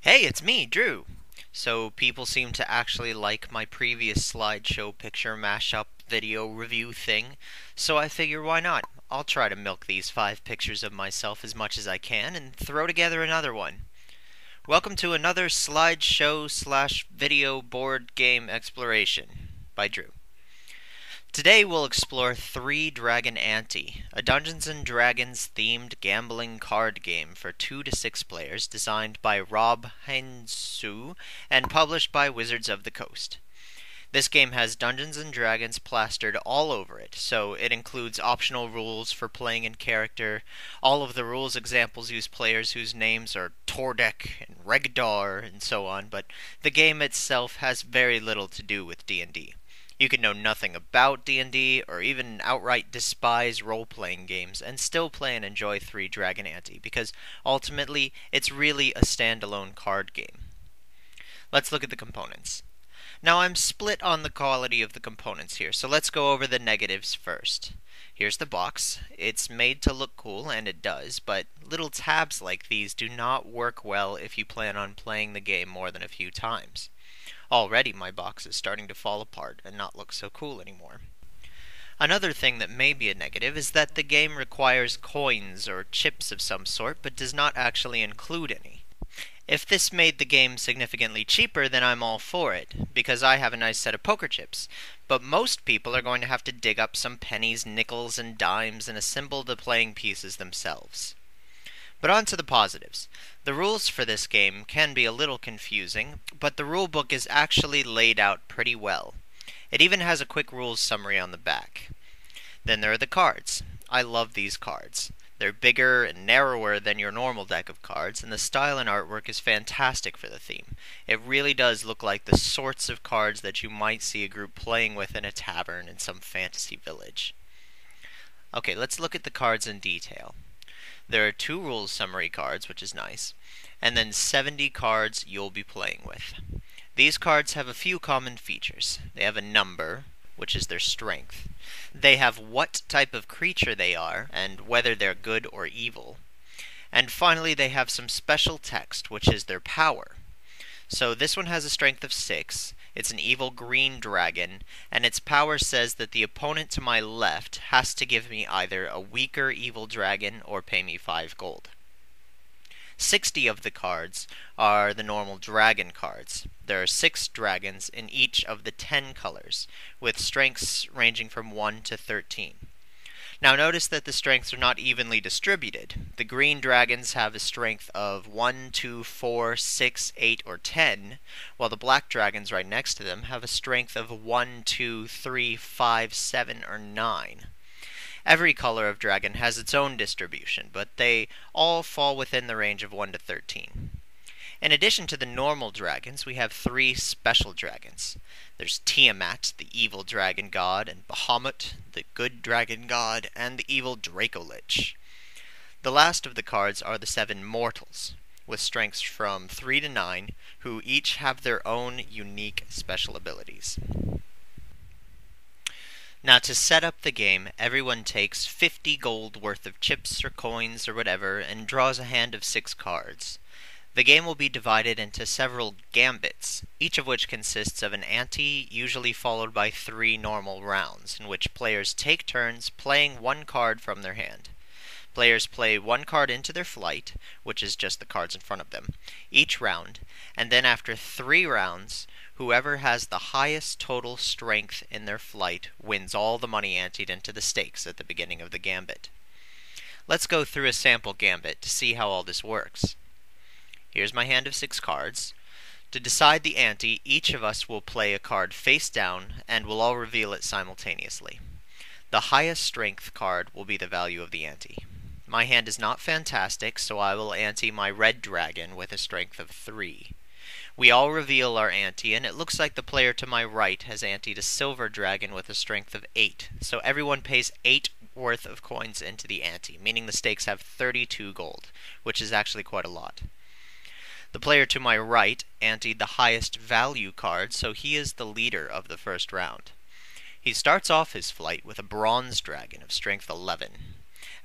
Hey, it's me, Drew. So people seem to actually like my previous slideshow picture mashup video review thing, so I figure why not? I'll try to milk these 5 pictures of myself as much as I can and throw together another one. Welcome to another slideshow slash video board game exploration by Drew. Today we'll explore Three-Dragon Ante, a Dungeons & Dragons themed gambling card game for 2 to 6 players designed by Rob Heinsu and published by Wizards of the Coast. This game has Dungeons & Dragons plastered all over it, so it includes optional rules for playing in character. All of the rules examples use players whose names are Tordek and Regdar and so on, but the game itself has very little to do with D&D. You can know nothing about D&D or even outright despise role-playing games and still play and enjoy Three-Dragon Ante because ultimately it's really a standalone card game. Let's look at the components. Now I'm split on the quality of the components here, so let's go over the negatives first. Here's the box. It's made to look cool, and it does, but little tabs like these do not work well if you plan on playing the game more than a few times. Already my box is starting to fall apart and not look so cool anymore. Another thing that may be a negative is that the game requires coins or chips of some sort, but does not actually include any. If this made the game significantly cheaper, then I'm all for it, because I have a nice set of poker chips. But most people are going to have to dig up some pennies, nickels, and dimes and assemble the playing pieces themselves. But on to the positives. The rules for this game can be a little confusing, but the rulebook is actually laid out pretty well. It even has a quick rules summary on the back. Then there are the cards. I love these cards. They're bigger and narrower than your normal deck of cards, and the style and artwork is fantastic for the theme. It really does look like the sorts of cards that you might see a group playing with in a tavern in some fantasy village. Okay, let's look at the cards in detail. There are 2 rules summary cards, which is nice, and then 70 cards you'll be playing with. These cards have a few common features. They have a number, which is their strength. They have what type of creature they are, and whether they're good or evil. And finally, they have some special text, which is their power. So this one has a strength of 6, it's an evil green dragon, and its power says that the opponent to my left has to give me either a weaker evil dragon or pay me 5 gold. 60 of the cards are the normal dragon cards. There are 6 dragons in each of the 10 colors, with strengths ranging from 1 to 13. Now notice that the strengths are not evenly distributed. The green dragons have a strength of 1, 2, 4, 6, 8, or 10, while the black dragons right next to them have a strength of 1, 2, 3, 5, 7, or 9. Every color of dragon has its own distribution, but they all fall within the range of 1 to 13. In addition to the normal dragons, we have 3 special dragons. There's Tiamat, the evil dragon god, and Bahamut, the good dragon god, and the evil Dracolich. The last of the cards are the 7 mortals, with strengths from 3 to 9, who each have their own unique special abilities. Now to set up the game, everyone takes 50 gold worth of chips or coins or whatever, and draws a hand of 6 cards. The game will be divided into several gambits, each of which consists of an ante, usually followed by 3 normal rounds, in which players take turns playing 1 card from their hand. Players play 1 card into their flight, which is just the cards in front of them, each round, and then after 3 rounds, whoever has the highest total strength in their flight wins all the money anteed into the stakes at the beginning of the gambit. Let's go through a sample gambit to see how all this works. Here's my hand of 6 cards. To decide the ante, each of us will play a card face down, and we'll all reveal it simultaneously. The highest strength card will be the value of the ante. My hand is not fantastic, so I will ante my red dragon with a strength of 3. We all reveal our ante, and it looks like the player to my right has anteed a silver dragon with a strength of 8, so everyone pays 8 worth of coins into the ante, meaning the stakes have 32 gold, which is actually quite a lot. The player to my right anteed the highest value card, so he is the leader of the first round. He starts off his flight with a bronze dragon of strength 11.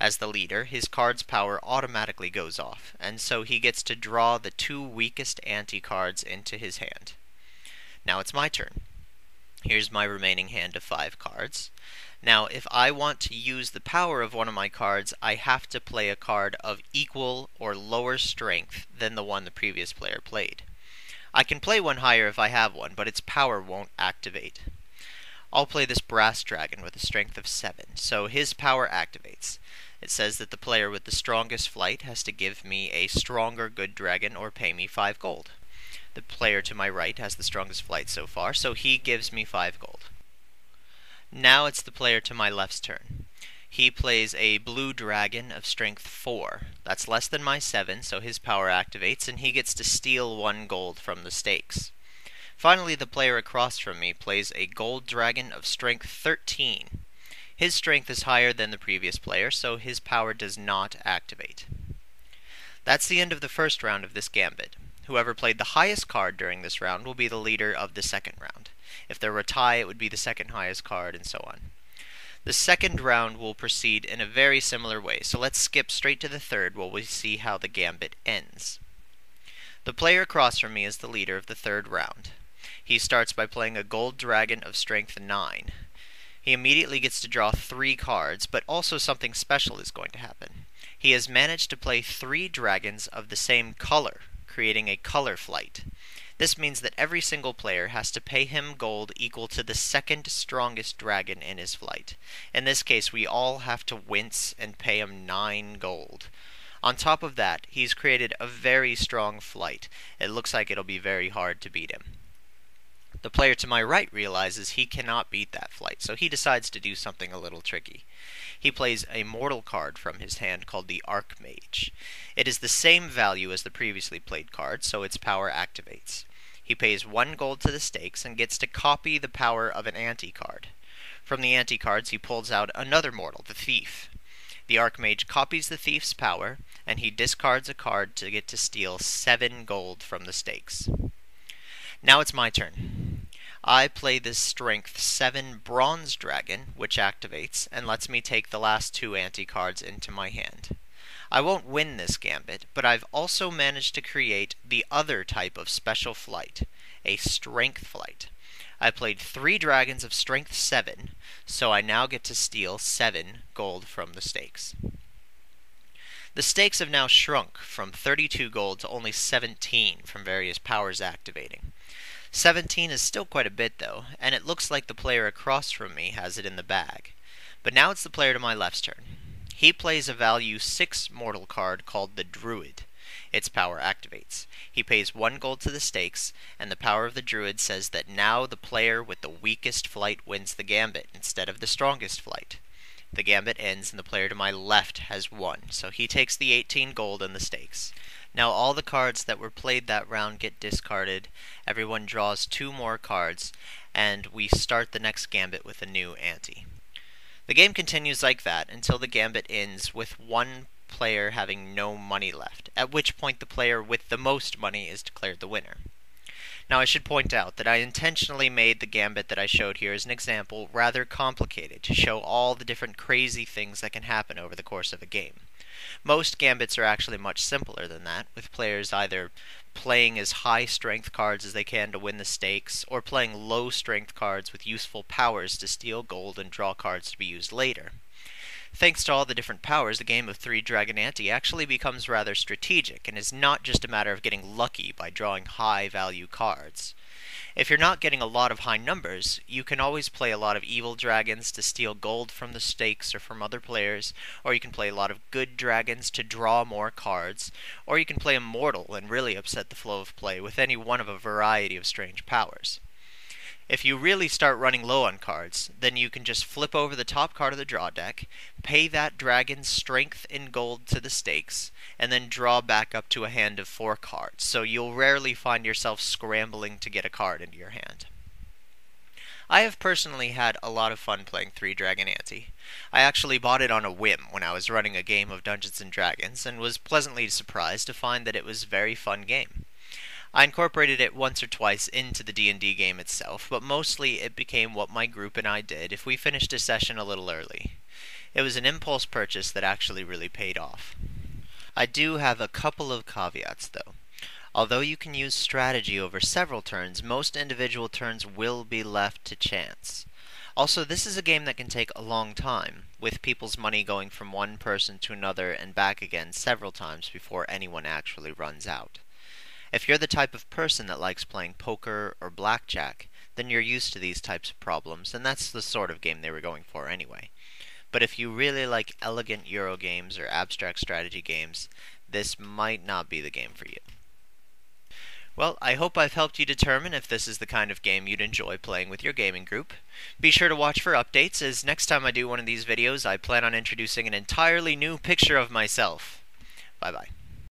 As the leader, his card's power automatically goes off, and so he gets to draw the 2 weakest ante cards into his hand. Now it's my turn. Here's my remaining hand of 5 cards. Now, if I want to use the power of one of my cards, I have to play a card of equal or lower strength than the one the previous player played. I can play one higher if I have one, but its power won't activate. I'll play this brass dragon with a strength of 7, so his power activates. It says that the player with the strongest flight has to give me a stronger good dragon or pay me 5 gold. The player to my right has the strongest flight so far, so he gives me 5 gold. Now it's the player to my left's turn. He plays a blue dragon of strength 4. That's less than my 7, so his power activates, and he gets to steal 1 gold from the stakes. Finally, the player across from me plays a gold dragon of strength 13. His strength is higher than the previous player, so his power does not activate. That's the end of the first round of this gambit. Whoever played the highest card during this round will be the leader of the second round. If there were a tie, it would be the second highest card, and so on. The second round will proceed in a very similar way, so let's skip straight to the third while we see how the gambit ends. The player across from me is the leader of the third round. He starts by playing a gold dragon of strength 9. He immediately gets to draw 3 cards, but also something special is going to happen. He has managed to play 3 dragons of the same color, creating a color flight. This means that every single player has to pay him gold equal to the second strongest dragon in his flight. In this case, we all have to wince and pay him 9 gold. On top of that, he's created a very strong flight. It looks like it'll be very hard to beat him. The player to my right realizes he cannot beat that flight, so he decides to do something a little tricky. He plays a mortal card from his hand called the Archmage. It is the same value as the previously played card, so its power activates. He pays 1 gold to the stakes and gets to copy the power of an ante card. From the ante cards, he pulls out another mortal, the Thief. The Archmage copies the Thief's power, and he discards a card to get to steal 7 gold from the stakes. Now it's my turn. I play this strength 7 bronze dragon, which activates and lets me take the last 2 ante cards into my hand. I won't win this gambit, but I've also managed to create the other type of special flight, a strength flight. I played 3 dragons of strength 7, so I now get to steal 7 gold from the stakes. The stakes have now shrunk from 32 gold to only 17 from various powers activating. 17 is still quite a bit though, and it looks like the player across from me has it in the bag. But now it's the player to my left's turn. He plays a value 6 mortal card called the Druid. Its power activates. He pays 1 gold to the stakes, and the power of the Druid says that now the player with the weakest flight wins the gambit instead of the strongest flight. The gambit ends and the player to my left has won, so he takes the 18 gold and the stakes. Now all the cards that were played that round get discarded, everyone draws 2 more cards, and we start the next gambit with a new ante. The game continues like that until the gambit ends with one player having no money left, at which point the player with the most money is declared the winner. Now I should point out that I intentionally made the gambit that I showed here as an example rather complicated to show all the different crazy things that can happen over the course of a game. Most gambits are actually much simpler than that, with players either playing as high strength cards as they can to win the stakes, or playing low strength cards with useful powers to steal gold and draw cards to be used later. Thanks to all the different powers, the game of Three-Dragon Ante actually becomes rather strategic, and is not just a matter of getting lucky by drawing high-value cards. If you're not getting a lot of high numbers, you can always play a lot of evil dragons to steal gold from the stakes or from other players, or you can play a lot of good dragons to draw more cards, or you can play a mortal and really upset the flow of play with any one of a variety of strange powers. If you really start running low on cards, then you can just flip over the top card of the draw deck, pay that dragon's strength in gold to the stakes, and then draw back up to a hand of 4 cards, so you'll rarely find yourself scrambling to get a card into your hand. I have personally had a lot of fun playing Three-Dragon Ante. I actually bought it on a whim when I was running a game of Dungeons & Dragons, and was pleasantly surprised to find that it was a very fun game. I incorporated it once or twice into the D&D game itself, but mostly it became what my group and I did if we finished a session a little early. It was an impulse purchase that actually really paid off. I do have a couple of caveats though. Although you can use strategy over several turns, most individual turns will be left to chance. Also, this is a game that can take a long time, with people's money going from one person to another and back again several times before anyone actually runs out. If you're the type of person that likes playing poker or blackjack, then you're used to these types of problems, and that's the sort of game they were going for anyway. But if you really like elegant Euro games or abstract strategy games, this might not be the game for you. Well, I hope I've helped you determine if this is the kind of game you'd enjoy playing with your gaming group. Be sure to watch for updates, as next time I do one of these videos, I plan on introducing an entirely new picture of myself. Bye-bye.